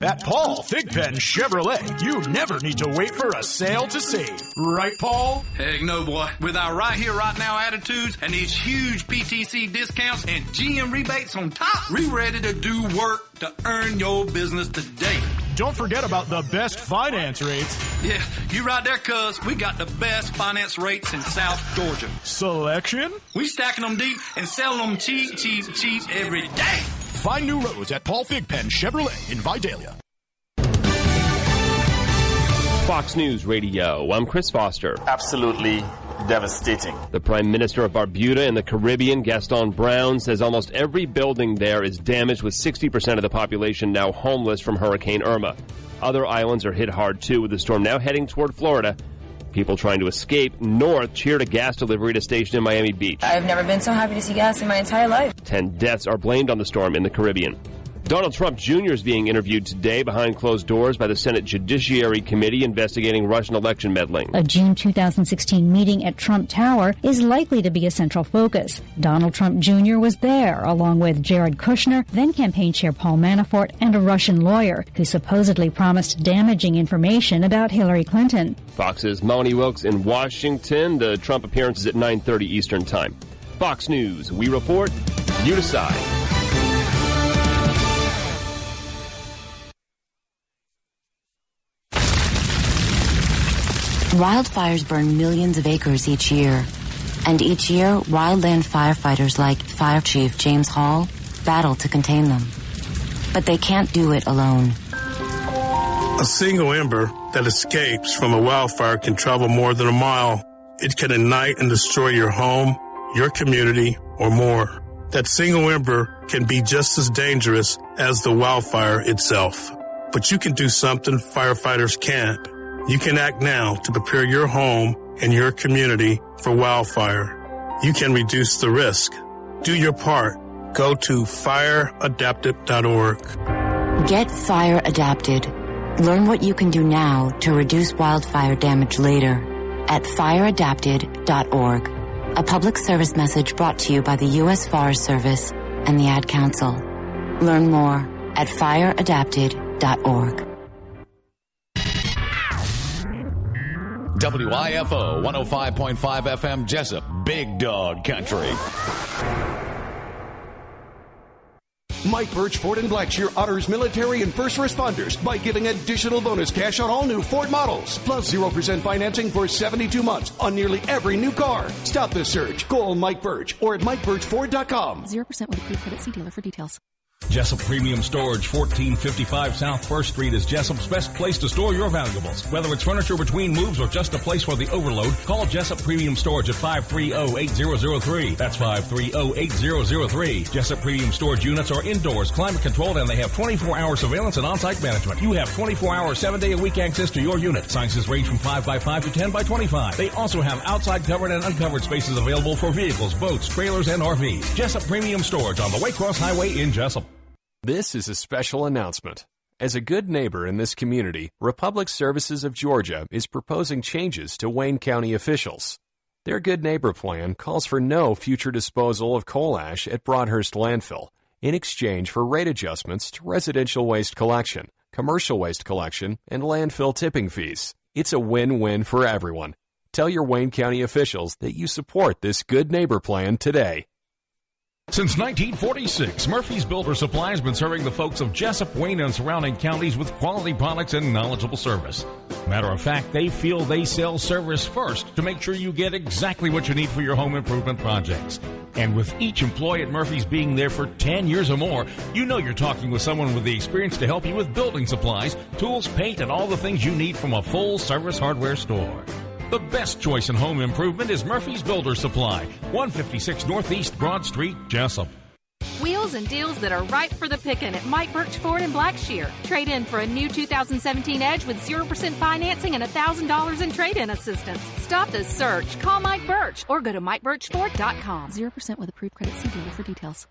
At Paul Thigpen Chevrolet, you never need to wait for a sale to save. Right, Paul? Heck no, boy. With our right here, right now attitudes and these huge PTC discounts and GM rebates on top, we ready to do work to earn your business today. Don't forget about the best finance rates. Yeah, you right there, cuz. We got the best finance rates in South Georgia. Selection? We stacking them deep and selling them cheap, cheap, cheap every day. Find new roads at Paul Thigpen Chevrolet in Vidalia. Fox News Radio. I'm Chris Foster. Absolutely devastating. The Prime Minister of Barbuda in the Caribbean, Gaston Brown, says almost every building there is damaged, with 60% of the population now homeless from Hurricane Irma. Other islands are hit hard, too, with the storm now heading toward Florida. People trying to escape north cheered a gas delivery at a station in Miami Beach. I've never been so happy to see gas in my entire life. 10 deaths are blamed on the storm in the Caribbean. Donald Trump Jr. is being interviewed today behind closed doors by the Senate Judiciary Committee investigating Russian election meddling. A June 2016 meeting at Trump Tower is likely to be a central focus. Donald Trump Jr. was there, along with Jared Kushner, then campaign chair Paul Manafort, and a Russian lawyer who supposedly promised damaging information about Hillary Clinton. Fox's Melanie Wilkes in Washington. The Trump appearance is at 9:30 Eastern Time. Fox News. We report, you decide. Wildfires burn millions of acres each year. And each year, wildland firefighters like Fire Chief James Hall battle to contain them. But they can't do it alone. A single ember that escapes from a wildfire can travel more than a mile. It can ignite and destroy your home, your community, or more. That single ember can be just as dangerous as the wildfire itself. But you can do something firefighters can't. You can act now to prepare your home and your community for wildfire. You can reduce the risk. Do your part. Go to fireadapted.org. Get Fire Adapted. Learn what you can do now to reduce wildfire damage later at fireadapted.org. A public service message brought to you by the U.S. Forest Service and the Ad Council. Learn more at fireadapted.org. WIFO 105.5 FM Jesup, Big Dog Country. Mike Birch Ford and Blackshear honors military and first responders by giving additional bonus cash on all new Ford models, plus 0% financing for 72 months on nearly every new car. Stop the surge. Call Mike Birch or at MikeBirchFord.com. 0% with approved credit. See dealer for details. Jesup Premium Storage, 1455 South 1st Street is Jesup's best place to store your valuables. Whether it's furniture between moves or just a place for the overload, call Jesup Premium Storage at 530-8003. That's 530-8003. Jesup Premium Storage units are indoors, climate controlled, and they have 24-hour surveillance and on-site management. You have 24-hour, 7-day-a-week access to your unit. Sizes range from 5x5 to 10x25. They also have outside covered and uncovered spaces available for vehicles, boats, trailers, and RVs. Jesup Premium Storage on the Waycross Highway in Jesup. This is a special announcement. As a good neighbor in this community, Republic Services of Georgia is proposing changes to Wayne County officials. Their Good Neighbor plan calls for no future disposal of coal ash at Broadhurst Landfill in exchange for rate adjustments to residential waste collection, commercial waste collection, and landfill tipping fees. It's a win-win for everyone. Tell your Wayne County officials that you support this Good Neighbor plan today. Since 1946, Murphy's Builder Supply has been serving the folks of Jesup, Wayne, and surrounding counties with quality products and knowledgeable service. Matter of fact, they feel they sell service first to make sure you get exactly what you need for your home improvement projects. And with each employee at Murphy's being there for 10 years or more, you know you're talking with someone with the experience to help you with building supplies, tools, paint, and all the things you need from a full-service hardware store. The best choice in home improvement is Murphy's Builder Supply, 156 Northeast Broad Street, Jesup. Wheels and deals that are ripe for the picking at Mike Birch Ford and Blackshear. Trade in for a new 2017 Edge with 0% financing and $1,000 in trade-in assistance. Stop the search. Call Mike Birch or go to MikeBirchFord.com. 0% with approved credit. See dealer for details.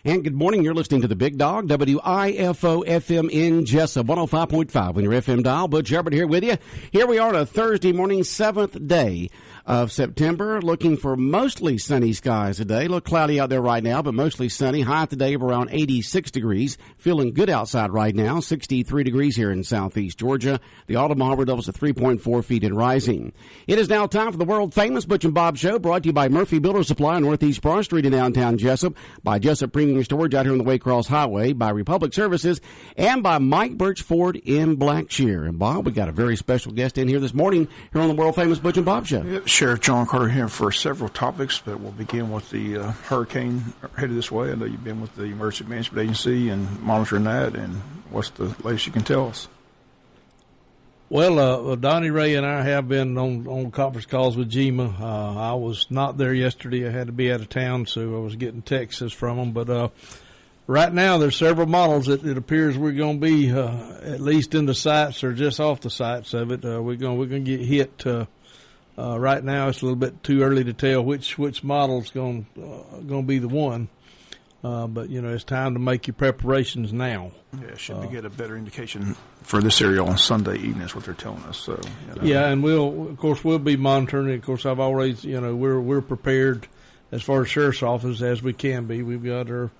And good morning. You're listening to the Big Dog, WIFO FM in Jesup, 105.5 on your FM dial. Butch Hubbard here with you. Here we are on a Thursday morning, 7th day of September, looking for mostly sunny skies today. A little cloudy out there right now, but mostly sunny. High today of around 86 degrees. Feeling good outside right now. 63 degrees here in southeast Georgia. The autumn harbor levels at 3.4 feet and rising. It is now time for the world-famous Butch and Bob Show, brought to you by Murphy Builder Supply on Northeast Broad Street in downtown Jesup, by Jesup Premium Storage out here on the Waycross Highway, by Republic Services, and by Mike Birch Ford in Blackshear. And Bob, we got a very special guest in here this morning here on the world-famous Butch and Bob Show. Yep, Sheriff John Carter here for several topics, but we'll begin with the hurricane headed this way. I know you've been with the Emergency Management Agency and monitoring that, and what's the latest you can tell us? Well, Donnie Ray and I have been on conference calls with GEMA. I was not there yesterday. I had to be out of town, so I was getting texts from them. But right now, there's several models that it appears we're going to be at least in the sights or just off the sights of it. We're going to get hit. Right now, it's a little bit too early to tell which model's going to be the one. But, you know, it's time to make your preparations now. Yeah, should we get a better indication for this area on Sunday evening is what they're telling us. So, you know. Yeah, and we'll be monitoring it. Of course, I've always, you know, we're prepared as far as sheriff's office as we can be. We've got our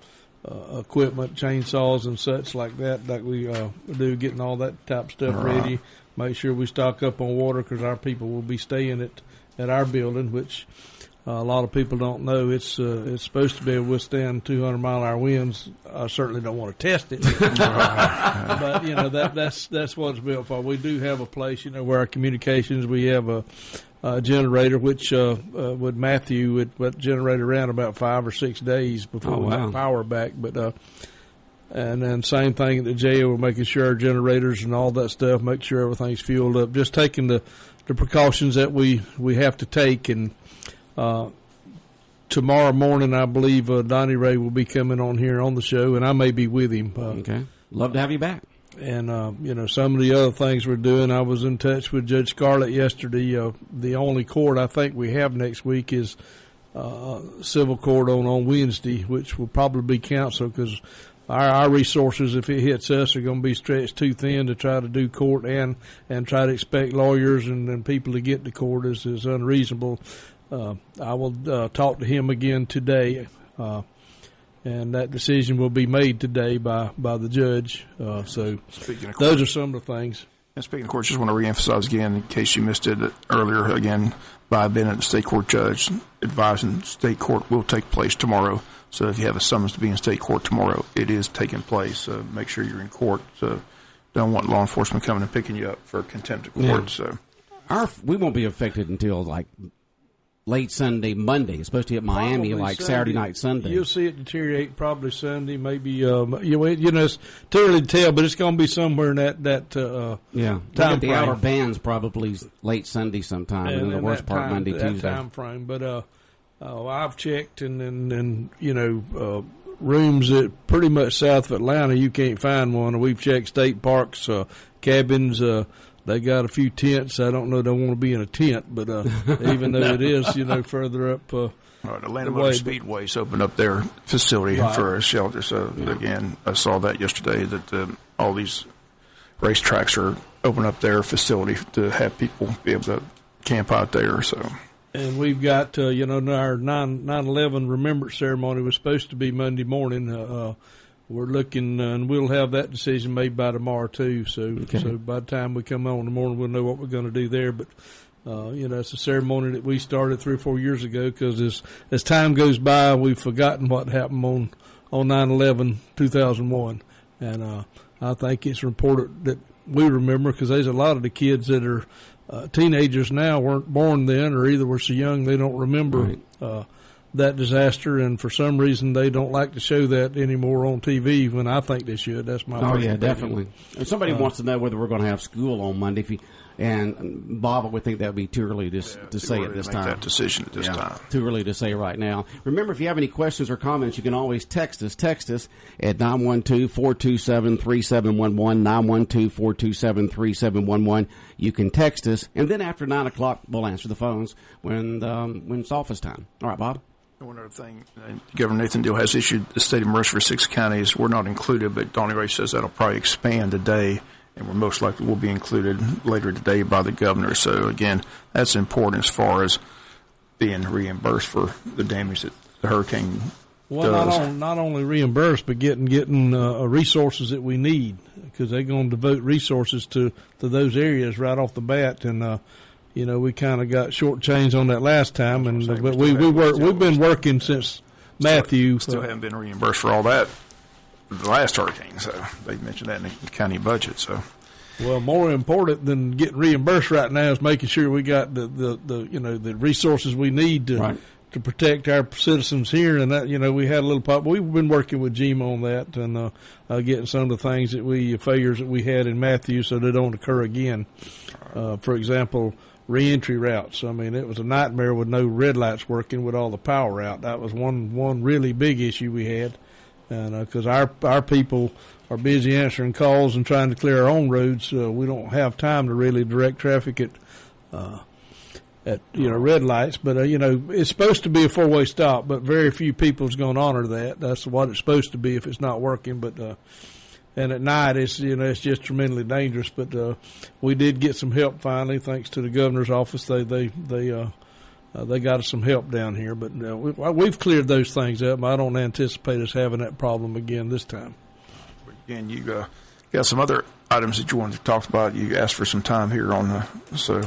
equipment, chainsaws and such like that we do, getting all that type of stuff ready. Make sure we stock up on water because our people will be staying at our building, which a lot of people don't know. It's supposed to be able to withstand 200-mile-an-hour winds. I certainly don't want to test it, but you know that's what it's built for. We do have a place, you know, where our communications. We have a generator, which with Matthew would generate around about 5 or 6 days before we get power back, but. And then same thing at the jail, we're making sure our generators and all that stuff, make sure everything's fueled up. Just taking the precautions that we have to take. And tomorrow morning, I believe Donnie Ray will be coming on here on the show, and I may be with him. Okay. Love to have you back. And, you know, some of the other things we're doing, I was in touch with Judge Scarlett yesterday. The only court I think we have next week is civil court on Wednesday, which will probably be counsel because our resources, if it hits us, are going to be stretched too thin to try to do court and try to expect lawyers and people to get to court is unreasonable. I will talk to him again today, and that decision will be made today by the judge. So those are some of the things. And speaking of court, just want to reemphasize again, in case you missed it earlier, again, by being a state court judge, advising state court will take place tomorrow. So if you have a summons to be in state court tomorrow, it is taking place. So make sure you're in court. So don't want law enforcement coming and picking you up for contempt of court. Yeah. So we won't be affected until like late Sunday, Monday. It's supposed to hit Miami probably like Saturday night, Sunday. You'll see it deteriorate probably Sunday, maybe. You know, it's too early to tell, but it's going to be somewhere in that time the outer bands probably late Sunday sometime, and the worst part Monday, Tuesday. That time frame, but I've checked, and you know, rooms at pretty much south of Atlanta, you can't find one. We've checked state parks, cabins. They got a few tents. I don't know. They want to be in a tent, but even though it is, you know, further up. Atlanta Motor Speedway's opened up their facility for a shelter. So again, I saw that yesterday that all these racetracks are opening up their facility to have people be able to camp out there. So. And we've got, you know, our 9/11 remembrance ceremony was supposed to be Monday morning. We're looking, and we'll have that decision made by tomorrow, too. So by the time we come on in the morning, we'll know what we're going to do there. But, you know, it's a ceremony that we started 3 or 4 years ago because as time goes by, we've forgotten what happened on 9/11, 2001. And I think it's important that we remember because there's a lot of the kids that are teenagers now weren't born then or either were so young they don't remember that disaster, and for some reason they don't like to show that anymore on TV when I think they should. That's my personal opinion. Definitely. If somebody wants to know whether we're going to have school on Monday, and Bob would think that would be too early to say at this time. That decision at this time. Too early to say right now. Remember, if you have any questions or comments, you can always text us. Text us at 912-427-3711, 912-427-3711. You can text us, and then after 9 o'clock, we'll answer the phones when it's office time. All right, Bob? One other thing, Governor Nathan Deal has issued the state of emergency for 6 counties. We're not included, but Donnie Ray says that'll probably expand today, and we're most likely will be included later today by the governor. So, again, that's important as far as being reimbursed for the damage that the hurricane does. Not only reimbursed, but getting resources that we need, because they're going to devote resources to those areas right off the bat. And we kind of got shortchanged on that last time, but we've been working since Matthew. Still haven't been reimbursed for all that the last hurricane, so they mentioned that in the county budget. So, well, more important than getting reimbursed right now is making sure we got the resources we need to protect our citizens here. And that we had a little we've been working with GEMA on that and getting some of the failures that we had in Matthew so they don't occur again. For example, reentry routes. I mean, it was a nightmare with no red lights working with all the power out. That was one really big issue we had, and because our people are busy answering calls and trying to clear our own roads, we don't have time to really direct traffic at red lights. But it's supposed to be a 4-way stop, but very few people's going to honor that. That's what it's supposed to be if it's not working. But and at night, it's just tremendously dangerous. But we did get some help finally, thanks to the governor's office. They got us some help down here. But we've cleared those things up. I don't anticipate us having that problem again this time. Again, you got some other items that you wanted to talk about. You asked for some time here so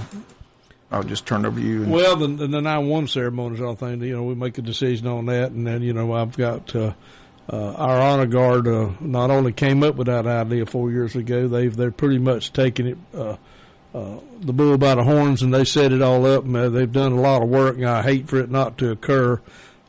I'll just turn it over to you. Well, the 9/1 ceremony is all thing. We make a decision on that, and then I've got. Our honor guard not only came up with that idea 4 years ago, they're pretty much taking it the bull by the horns, and they set it all up. And they've done a lot of work, and I hate for it not to occur.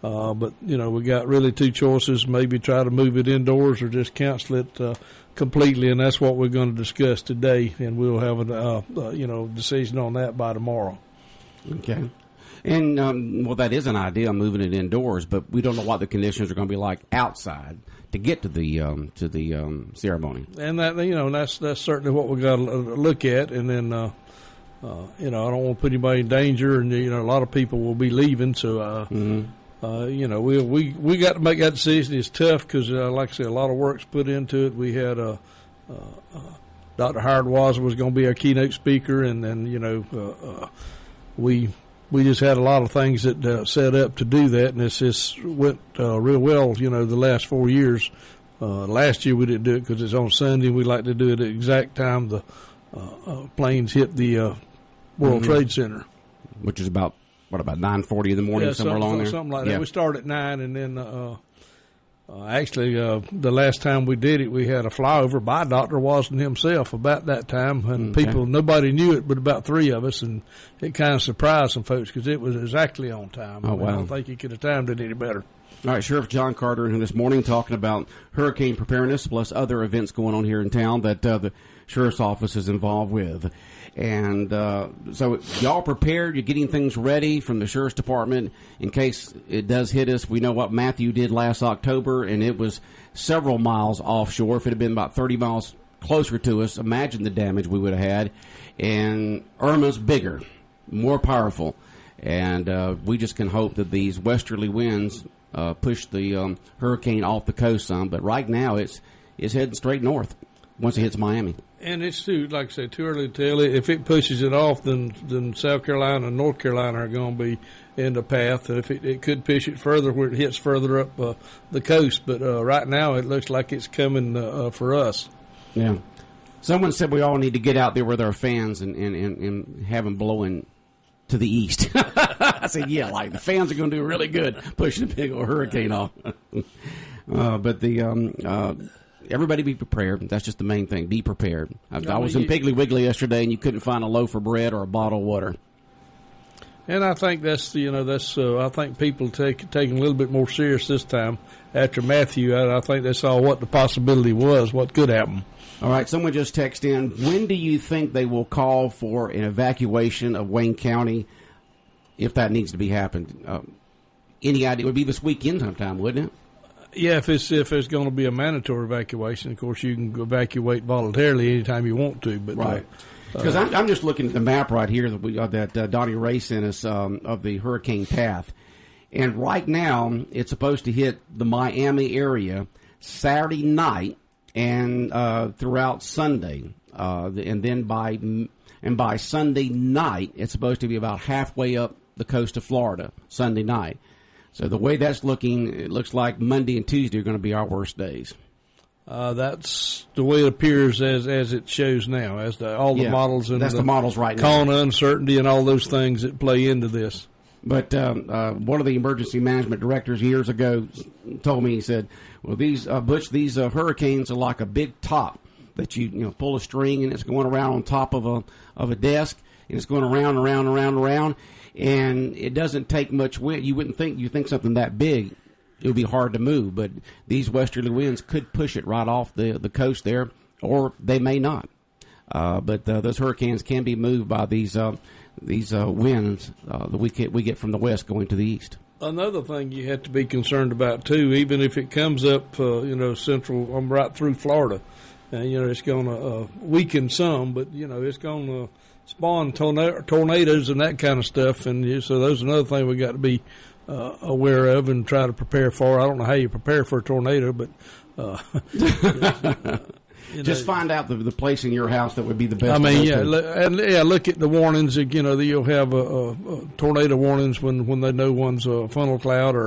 But we got really two choices: maybe try to move it indoors or just cancel it completely. And that's what we're going to discuss today, and we'll have a decision on that by tomorrow. Okay. And, that is an idea, moving it indoors, but we don't know what the conditions are going to be like outside to get to the ceremony. And that's certainly what we got to look at. And then, I don't want to put anybody in danger, and a lot of people will be leaving. So, we got to make that decision. It's tough because, like I said, a lot of work's put into it. We had Dr. Howard Waza was going to be our keynote speaker, and then we just had a lot of things that set up to do that, and it's just went real well, the last 4 years. Last year we didn't do it because it's on Sunday. We like to do it at the exact time the planes hit the World Trade Center. Which is about 9:40 in the morning, somewhere along there? Something like that. We started at 9, and then actually the last time we did it, we had a flyover by Dr. Wasden himself about that time, and nobody knew it but about 3 of us, and it kind of surprised some folks because it was exactly on time. I don't think you could have timed it any better. All right, Sheriff John Carter this morning talking about hurricane preparedness plus other events going on here in town that the Sheriff's Office is involved with. And so y'all prepared, you're getting things ready from the Sheriff's Department in case it does hit us. We know what Matthew did last October, and it was several miles offshore. If it had been about 30 miles closer to us, imagine the damage we would have had. And Irma's bigger, more powerful. And we just can hope that these westerly winds push the hurricane off the coast some. But right now it's heading straight north once it hits Miami. And it's like I said, too early to tell. If it pushes it off, then South Carolina and North Carolina are going to be in the path. If it could push it further where it hits further up the coast. But right now it looks like it's coming for us. Yeah. Someone said we all need to get out there with our fans and have them blowing to the east. I said, yeah, the fans are going to do really good pushing a big old hurricane off. But everybody be prepared. That's just the main thing. Be prepared. I was in Piggly Wiggly yesterday, and you couldn't find a loaf of bread or a bottle of water. And I think I think people taking a little bit more serious this time after Matthew. I think they saw what the possibility was, what could happen. All right, someone just texted in. When do you think they will call for an evacuation of Wayne County if that needs to be happened? Any idea? It would be this weekend sometime, wouldn't it? Yeah, if it's going to be a mandatory evacuation, of course you can evacuate voluntarily anytime you want to. But right, because I'm just looking at the map right here that Donnie Ray sent us of the hurricane path, And right now, it's supposed to hit the Miami area Saturday night and throughout Sunday. And then by Sunday night, it's supposed to be about halfway up the coast of Florida, Sunday night. So the way that's looking, it looks like Monday and Tuesday are going to be our worst days. That's the way it appears as it shows now, as all the models and that's the models right now. Corona uncertainty and all those things that play into this. But one of the emergency management directors years ago told me, he said, well, these Butch, these hurricanes are like a big top that you pull a string and it's going around on top of a desk and it's going around and around and around and around, and it doesn't take much wind. You think something that big, it would be hard to move, but these westerly winds could push it right off the coast there, or they may not. But those hurricanes can be moved by these winds that we get from the west going to the east. Another thing you have to be concerned about too, even if it comes up, central, right through Florida, and it's going to weaken some, but it's going to spawn tornadoes and that kind of stuff, and so those are another thing we got to be aware of and try to prepare for. I don't know how you prepare for a tornado, but just find out the place in your house that would be the best. I mean, look at the warnings. You'll have tornado warnings when they know one's a funnel cloud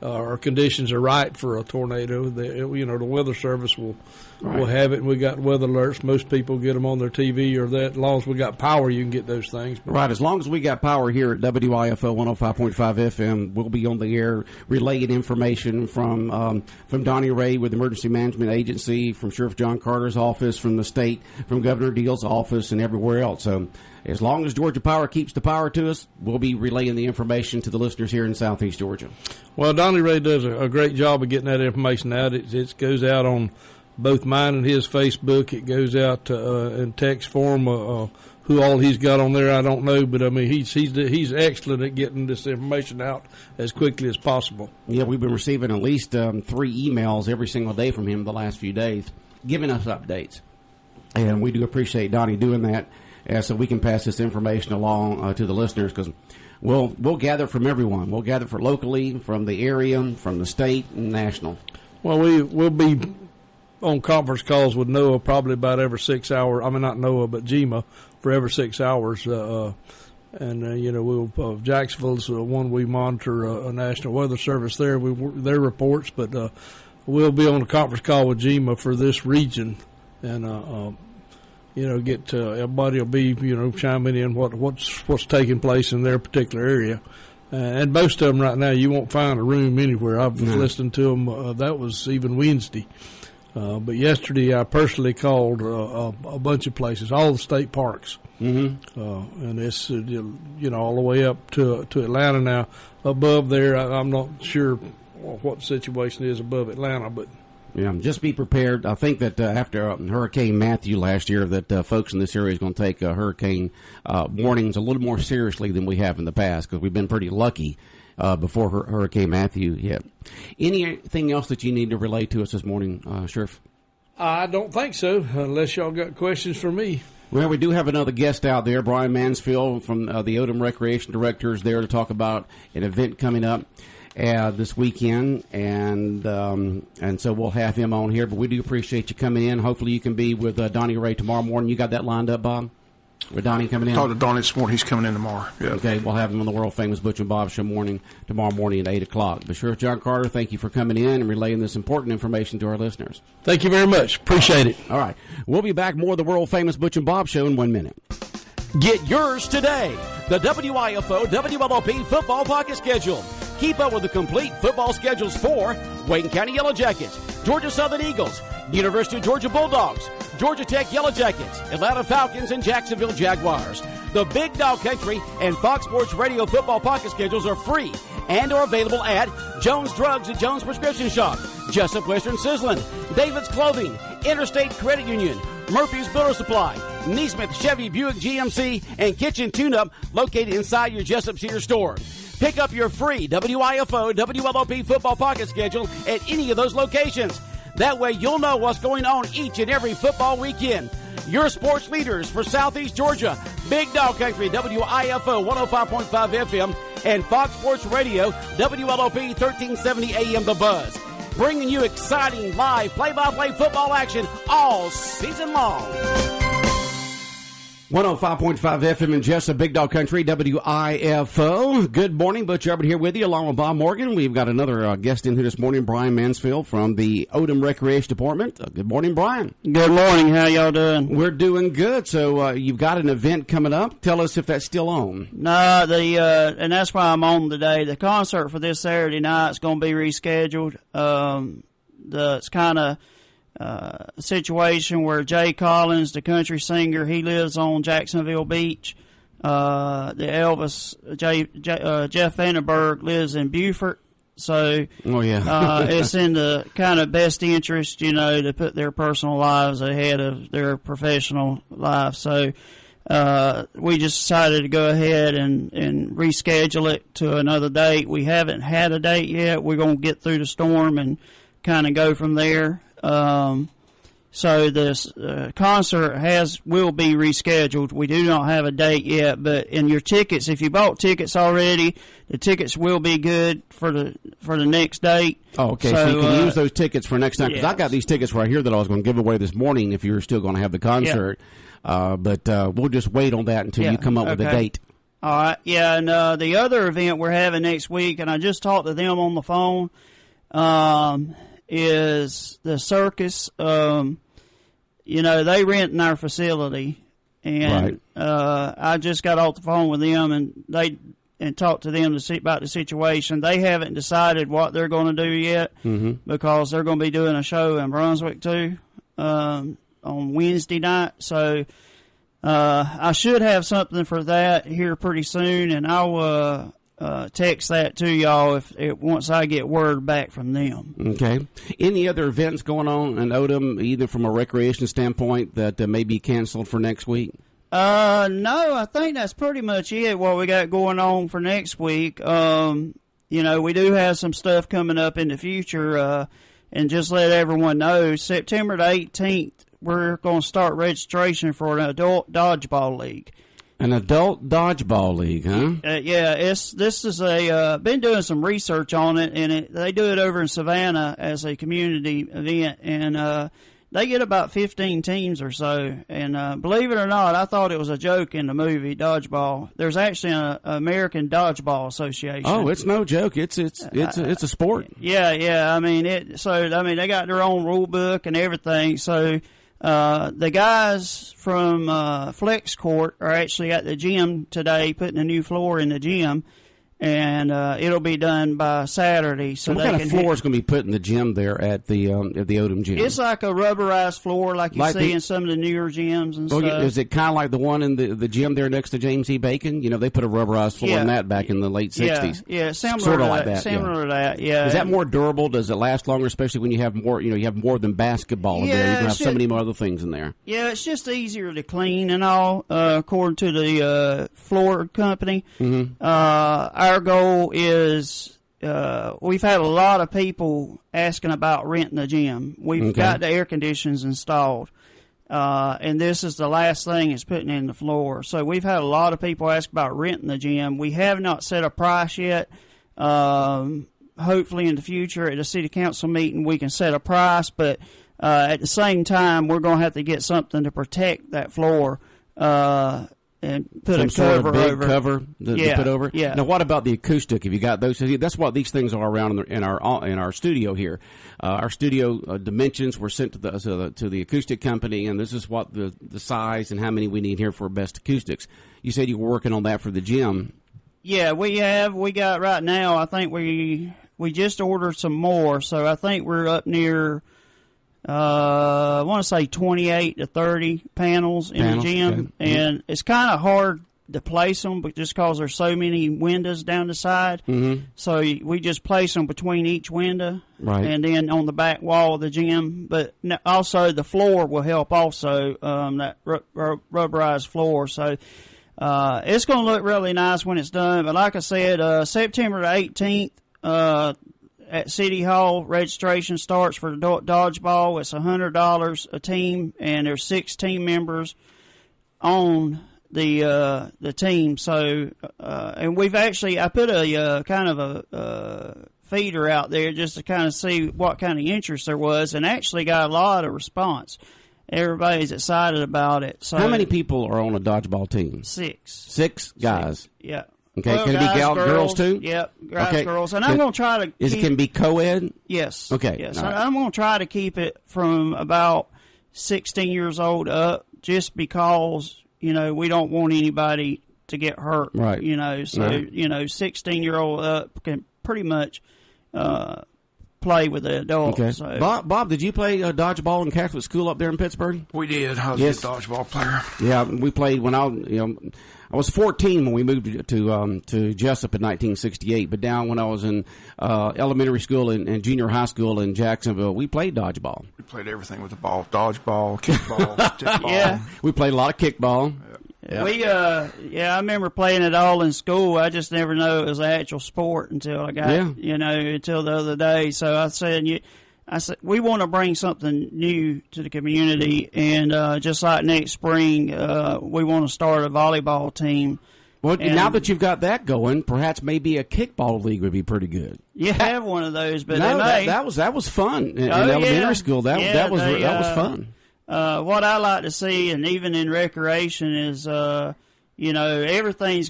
or conditions are right for a tornado. The Weather Service will have it. And we got weather alerts. Most people get them on their TV or that. As long as we got power, you can get those things. Right. As long as we got power here at WIFO 105.5 FM, we'll be on the air relaying information from Donnie Ray with Emergency Management Agency, from Sheriff John Carter's office, from the state, from Governor Deal's office, and everywhere else. So as long as Georgia Power keeps the power to us, we'll be relaying the information to the listeners here in Southeast Georgia. Well, Donnie Ray does a great job of getting that information out. It goes out on both mine and his Facebook. It goes out in text form. Who all he's got on there, I don't know, but I mean he's excellent at getting this information out as quickly as possible. Yeah, we've been receiving at least 3 emails every single day from him the last few days, giving us updates, and we do appreciate Donnie doing that, so we can pass this information along to the listeners, because we'll gather from everyone. We'll gather for locally, from the area, from the state, and national. Well, we'll be on conference calls with NOAA probably about every 6 hours. I mean, not NOAA, but GEMA for every 6 hours. Jacksonville's one we monitor, a National Weather Service there. Their reports, but we'll be on a conference call with GEMA for this region, and everybody will be chiming in what's taking place in their particular area. And most of them right now, you won't find a room anywhere. I've listened to them. That was even Wednesday. But yesterday I personally called a bunch of places, all the state parks. Mm-hmm. And it's, all the way up to Atlanta now. Above there, I'm not sure what the situation is above Atlanta, but... Yeah, just be prepared. I think that after Hurricane Matthew last year, that folks in this area is going to take hurricane warnings a little more seriously than we have in the past, because we've been pretty lucky before Hurricane Matthew hit. Anything else that you need to relay to us this morning, Sheriff? I don't think so, unless y'all got questions for me. Well, we do have another guest out there, Brian Mansfield from the Odom Recreation Director is there to talk about an event coming up this weekend, and so we'll have him on here. But we do appreciate you coming in. Hopefully you can be with Donnie Ray tomorrow morning. You got that lined up, Bob? With Donnie coming in? Talked to Donnie this morning. He's coming in tomorrow. Yeah. Okay, we'll have him on the world-famous Butch and Bob show tomorrow morning at 8 o'clock. But Sheriff John Carter, thank you for coming in and relaying this important information to our listeners. Thank you very much. Appreciate it. All right. We'll be back more of the world-famous Butch and Bob show in 1 minute. Get yours today. The WIFO WLOP Football Pocket Schedule. Keep up with the complete football schedules for Wayne County Yellow Jackets, Georgia Southern Eagles, University of Georgia Bulldogs, Georgia Tech Yellow Jackets, Atlanta Falcons, and Jacksonville Jaguars. The Big Dog Country and Fox Sports Radio football pocket schedules are free and are available at Jones Drugs and Jones Prescription Shop, Jesup Western Sizzlin, David's Clothing, Interstate Credit Union, Murphy's Builder Supply, Neesmith Chevy Buick GMC, and Kitchen Tune-Up located inside your Jesup Sears store. Pick up your free WIFO WLOP football pocket schedule at any of those locations. That way you'll know what's going on each and every football weekend. Your sports leaders for Southeast Georgia, Big Dog Country, WIFO 105.5 FM, and Fox Sports Radio, WLOP 1370 AM The Buzz. Bringing you exciting live play-by-play football action all season long. 105.5 FM in Jesup, Big Dog Country, WIFO. Good morning, Butch Hubbard here with you, along with Bob Morgan. We've got another guest in here this morning, Brian Mansfield from the Odom Recreation Department. Good morning, Brian. Good morning. How y'all doing? We're doing good. So you've got an event coming up. Tell us if that's still on. No, and that's why I'm on today. The concert for this Saturday night is going to be rescheduled. It's kind of a situation where Jay Collins, the country singer, he lives on Jacksonville Beach. The Elvis, Jeff Vandenberg lives in Beaufort. So it's in the kind of best interest, to put their personal lives ahead of their professional lives. So we just decided to go ahead and reschedule it to another date. We haven't had a date yet. We're going to get through the storm and kind of go from there. So this concert will be rescheduled. We do not have a date yet, but in your tickets, if you bought tickets already, the tickets will be good for the next date. Oh, okay. So you can use those tickets for next time, because I got these tickets right here that I was going to give away this morning if you were still going to have the concert. Yeah. But we'll just wait on that until you come up with a date. All right. Yeah, and the other event we're having next week, and I just talked to them on the phone, is the circus. They rent in our facility, and I just got off the phone with them and talked to them to see about the situation. They haven't decided what they're going to do yet, because they're going to be doing a show in Brunswick too on Wednesday night. So I should have something for that here pretty soon, and I'll text that to y'all once I get word back from them. Okay. Any other events going on in Odom, either from a recreation standpoint, that may be canceled for next week? No, I think that's pretty much it, what we got going on for next week. We do have some stuff coming up in the future, and just let everyone know, September the 18th, we're going to start registration for an adult dodgeball league. An adult dodgeball league, huh? This is been doing some research on it, and they do it over in Savannah as a community event, and they get about 15 teams or so. And believe it or not, I thought it was a joke in the movie Dodgeball. There's actually an American Dodgeball Association. Oh, it's no joke. It's a sport. Yeah. I mean, they got their own rule book and everything. So. The guys from Flex Court are actually at the gym today putting a new floor in the gym, and it'll be done by Saturday. So what kind of floor is going to be put in the gym there at the Odom gym? It's like a rubberized floor like you see in some of the newer gyms and stuff. Is it kind of like the one in the gym there next to James E. Bacon? They put a rubberized floor in that back in the late 60s. Yeah, similar sort of to like that. Similar to that, yeah. Is that more durable? Does it last longer, especially when you have more, you have more than basketball in there? You can have so many more other things in there. Yeah, it's just easier to clean and all, according to the floor company. Mm-hmm. Our goal is we've had a lot of people asking about renting the gym. We've got the air conditioners installed, and this is the last thing is putting in the floor. So we've had a lot of people ask about renting the gym. We have not set a price yet. Hopefully in the future at the city council meeting we can set a price, but at the same time we're going to have to get something to protect that floor. And put some a cover sort of big over. Cover to put over. Yeah. Now, what about the acoustic? Have you got those? That's what these things are around in our studio here. Our studio dimensions were sent to the acoustic company, and this is what the size and how many we need here for best acoustics. You said you were working on that for the gym. Yeah, we have. We got right now. I think we just ordered some more, so I think we're up near. I want to say 28 to 30 panels in the gym, and it's kind of hard to place them, but just because there's so many windows down the side, so we just place them between each window, and then on the back wall of the gym. But also the floor will help. Also, that rubberized floor, so it's going to look really nice when it's done. But like I said, September the 18th. At City Hall, registration starts for adult dodgeball. It's $100 a team, and there's 6 team members on the team. So, and we've actually, I put a kind of a feeder out there just to kind of see what kind of interest there was, and actually got a lot of response. Everybody's excited about it. So how many people are on a dodgeball team? 6. 6 guys. Yeah. Okay, well, can it be girls too? Yep, guys, girls. And I'm going to try to It can be co-ed? Yes. Okay. Yes, right. I'm going to try to keep it from about 16 years old up, just because, we don't want anybody to get hurt. Right. So, 16-year-old up can pretty much play with the adults. Okay. So. Bob, did you play dodgeball in Catholic school up there in Pittsburgh? We did. I was a good dodgeball player. Yeah, we played when I was 14 when we moved to Jesup in 1968. But down when I was in elementary school and junior high school in Jacksonville, we played dodgeball. We played everything with the ball: dodgeball, kickball, stickball. Yeah, we played a lot of kickball. Yeah. I remember playing it all in school. I just never knew it was an actual sport until I got, until the other day. So I said, we want to bring something new to the community, and just like next spring, we want to start a volleyball team. Well, now that you've got that going, perhaps maybe a kickball league would be pretty good. You have one of those, but that was fun in elementary school. That was fun. What I like to see, and even in recreation, is everything's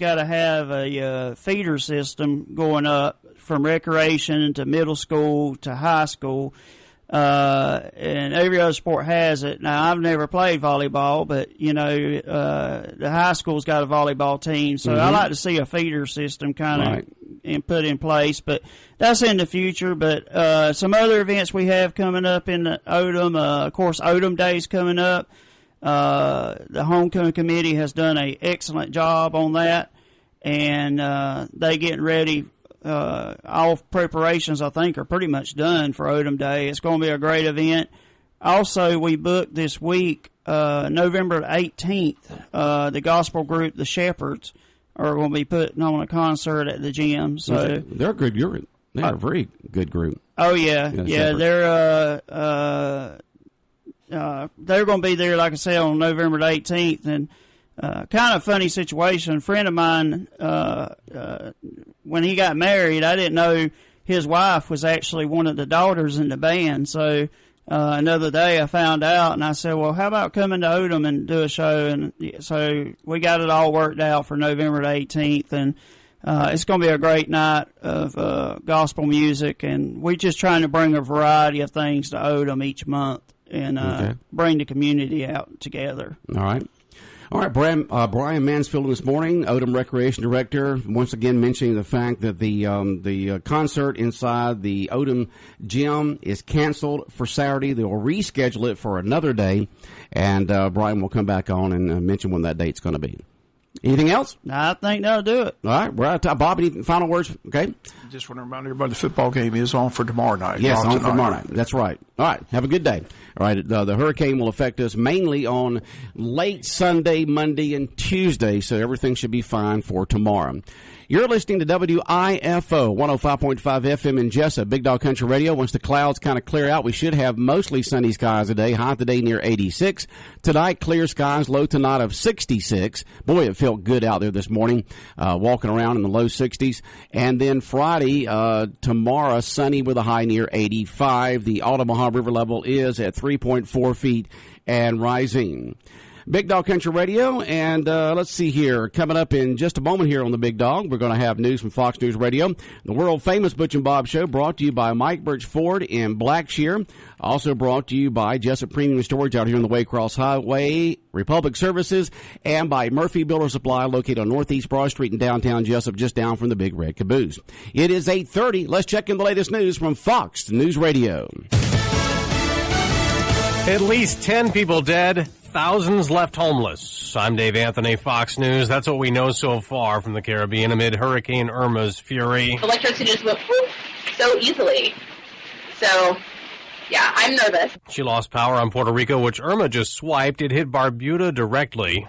got to have a feeder system going up from recreation to middle school to high school, and every other sport has it. Now, I've never played volleyball, but the high school's got a volleyball team, so I like to see a feeder system kind of put in place. But that's in the future. But some other events we have coming up in Odom, of course, Odom Day's coming up. The homecoming committee has done an excellent job on that, and they getting ready. All preparations, I think, are pretty much done for Odom Day. It's going to be a great event. Also, we booked this week, November 18th, the gospel group, the Shepherds, are going to be putting on a concert at the gym. So they're a good group. They're a very good group. Oh yeah, they're going to be there, like I said, on November 18th, and kind of funny situation. A friend of mine, when he got married, I didn't know his wife was actually one of the daughters in the band. So another day I found out, and I said, well, how about coming to Odom and do a show? And so we got it all worked out for November 18th, and it's going to be a great night of gospel music, and we're just trying to bring a variety of things to Odom each month and bring the community out together. All right, Brian Mansfield this morning, Odom Recreation Director, once again mentioning the fact that the concert inside the Odom gym is canceled for Saturday. They will reschedule it for another day, and Brian will come back on and mention when that date's going to be. Anything else? I think that'll do it. All right, we're out of time. Bob, any final words? Okay. Just want to remind everybody the football game is on for tomorrow night. Yes, on for tomorrow night. That's right. All right, have a good day. All right, the hurricane will affect us mainly on late Sunday, Monday, and Tuesday, so everything should be fine for tomorrow. You're listening to WIFO 105.5 FM in Jesup, Big Dog Country Radio. Once the clouds kind of clear out, we should have mostly sunny skies today. High today near 86. Tonight, clear skies, low tonight of 66. Boy, it felt good out there this morning, walking around in the low 60s. And then Friday, tomorrow, sunny with a high near 85. The Omaha River level is at 3.4 feet and rising. Big Dog Country Radio, and let's see here. Coming up in just a moment here on the Big Dog, we're going to have news from Fox News Radio. The world-famous Butch and Bob Show, brought to you by Mike Birch Ford in Blackshear. Also brought to you by Jesup Premium Storage out here on the Waycross Highway, Republic Services, and by Murphy Builder Supply, located on Northeast Broad Street in downtown Jesup, just down from the Big Red Caboose. It is 8:30. Let's check in the latest news from Fox News Radio. At least 10 people dead, thousands left homeless. I'm Dave Anthony, Fox News. That's what we know so far from the Caribbean amid Hurricane Irma's fury. Electricity just went whoop, so easily. So, yeah, I'm nervous. She lost power on Puerto Rico, which Irma just swiped. It hit Barbuda directly.